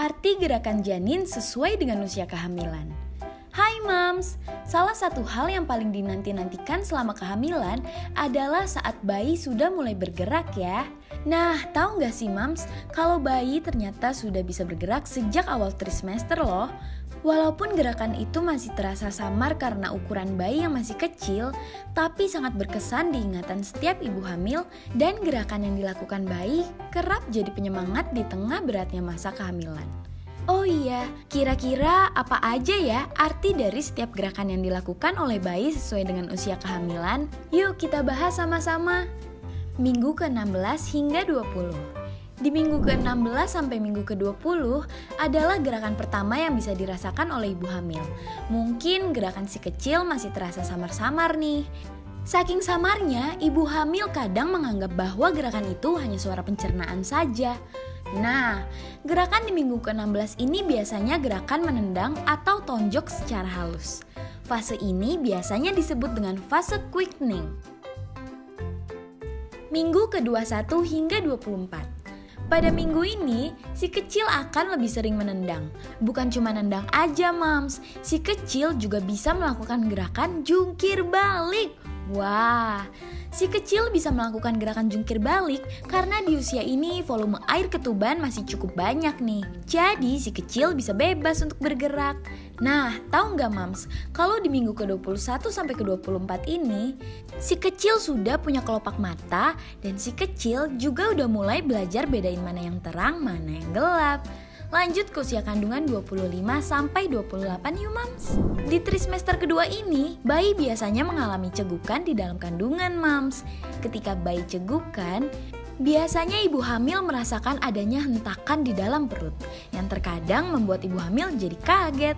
Arti gerakan janin sesuai dengan usia kehamilan. Hai Moms, salah satu hal yang paling dinanti-nantikan selama kehamilan adalah saat bayi sudah mulai bergerak ya. Nah, tahu nggak sih Moms, kalau bayi ternyata sudah bisa bergerak sejak awal trimester loh. Walaupun gerakan itu masih terasa samar karena ukuran bayi yang masih kecil, tapi sangat berkesan di ingatan setiap ibu hamil dan gerakan yang dilakukan bayi kerap jadi penyemangat di tengah beratnya masa kehamilan. Oh iya, kira-kira apa aja ya arti dari setiap gerakan yang dilakukan oleh bayi sesuai dengan usia kehamilan? Yuk kita bahas sama-sama. Minggu ke-16 hingga 20. Di minggu ke-16 sampai minggu ke-20 adalah gerakan pertama yang bisa dirasakan oleh ibu hamil. Mungkin gerakan si kecil masih terasa samar-samar nih. Saking samarnya, ibu hamil kadang menganggap bahwa gerakan itu hanya suara pencernaan saja. Nah, gerakan di minggu ke-16 ini biasanya gerakan menendang atau tonjok secara halus. Fase ini biasanya disebut dengan fase quickening. Minggu ke-21 hingga 24. Pada minggu ini, si kecil akan lebih sering menendang. Bukan cuma nendang aja Moms, si kecil juga bisa melakukan gerakan jungkir balik. Wah, si kecil bisa melakukan gerakan jungkir balik karena di usia ini volume air ketuban masih cukup banyak nih. Jadi si kecil bisa bebas untuk bergerak. Nah, tahu nggak Moms, kalau di minggu ke-21 sampai ke-24 ini, si kecil sudah punya kelopak mata dan si kecil juga udah mulai belajar bedain mana yang terang, mana yang gelap. Lanjut ke usia kandungan 25 sampai 28 yuk Moms. Di trimester kedua ini, bayi biasanya mengalami cegukan di dalam kandungan Moms. Ketika bayi cegukan, biasanya ibu hamil merasakan adanya hentakan di dalam perut yang terkadang membuat ibu hamil jadi kaget.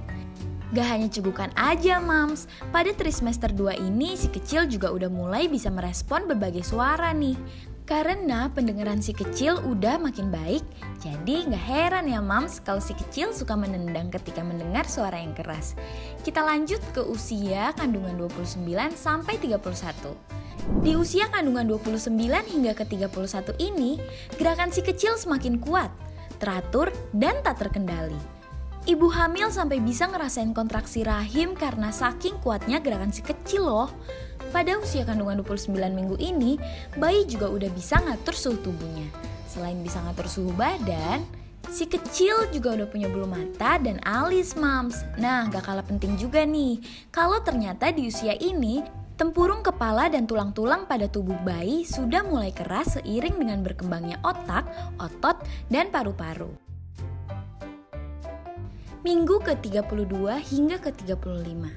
Gak hanya cegukan aja Moms, pada trimester 2 ini si kecil juga udah mulai bisa merespon berbagai suara nih. Karena pendengaran si kecil udah makin baik, jadi gak heran ya Moms kalau si kecil suka menendang ketika mendengar suara yang keras. Kita lanjut ke usia kandungan 29 sampai 31. Di usia kandungan 29 hingga ke 31 ini, gerakan si kecil semakin kuat, teratur, dan tak terkendali. Ibu hamil sampai bisa ngerasain kontraksi rahim karena saking kuatnya gerakan si kecil loh. Pada usia kandungan 29 minggu ini, bayi juga udah bisa ngatur suhu tubuhnya. Selain bisa ngatur suhu badan, si kecil juga udah punya bulu mata dan alis Moms. Nah, gak kalah penting juga nih, kalau ternyata di usia ini, tempurung kepala dan tulang-tulang pada tubuh bayi sudah mulai keras seiring dengan berkembangnya otak, otot, dan paru-paru. Minggu ke-32 hingga ke-35.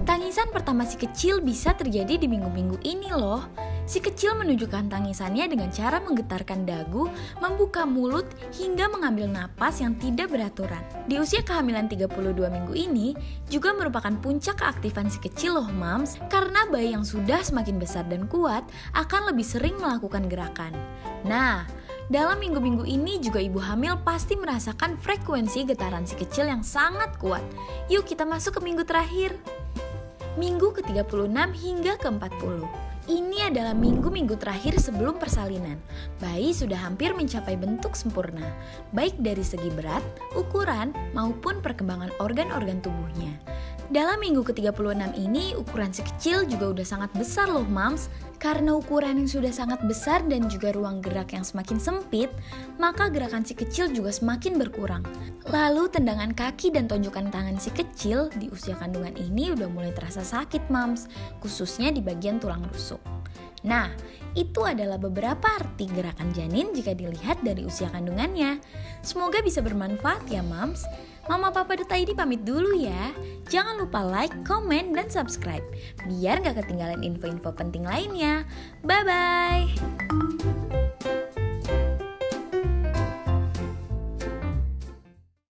Tangisan pertama si kecil bisa terjadi di minggu-minggu ini loh. Si kecil menunjukkan tangisannya dengan cara menggetarkan dagu, membuka mulut, hingga mengambil napas yang tidak beraturan. Di usia kehamilan 32 minggu ini, juga merupakan puncak keaktifan si kecil loh Moms, karena bayi yang sudah semakin besar dan kuat akan lebih sering melakukan gerakan. Nah, dalam minggu-minggu ini juga ibu hamil pasti merasakan frekuensi getaran si kecil yang sangat kuat. Yuk kita masuk ke minggu terakhir. Minggu ke-36 hingga ke-40. Ini adalah minggu-minggu terakhir sebelum persalinan. Bayi sudah hampir mencapai bentuk sempurna, baik dari segi berat, ukuran, maupun perkembangan organ-organ tubuhnya. Dalam minggu ke-36 ini, ukuran si kecil juga udah sangat besar loh Moms. Karena ukuran yang sudah sangat besar dan juga ruang gerak yang semakin sempit, maka gerakan si kecil juga semakin berkurang. Lalu tendangan kaki dan tonjokan tangan si kecil di usia kandungan ini udah mulai terasa sakit Moms, khususnya di bagian tulang rusuk. Nah, itu adalah beberapa arti gerakan janin jika dilihat dari usia kandungannya. Semoga bisa bermanfaat ya Moms. Mama Papa.id pamit dulu ya. Jangan lupa like, komen, dan subscribe biar gak ketinggalan info-info penting lainnya. Bye-bye.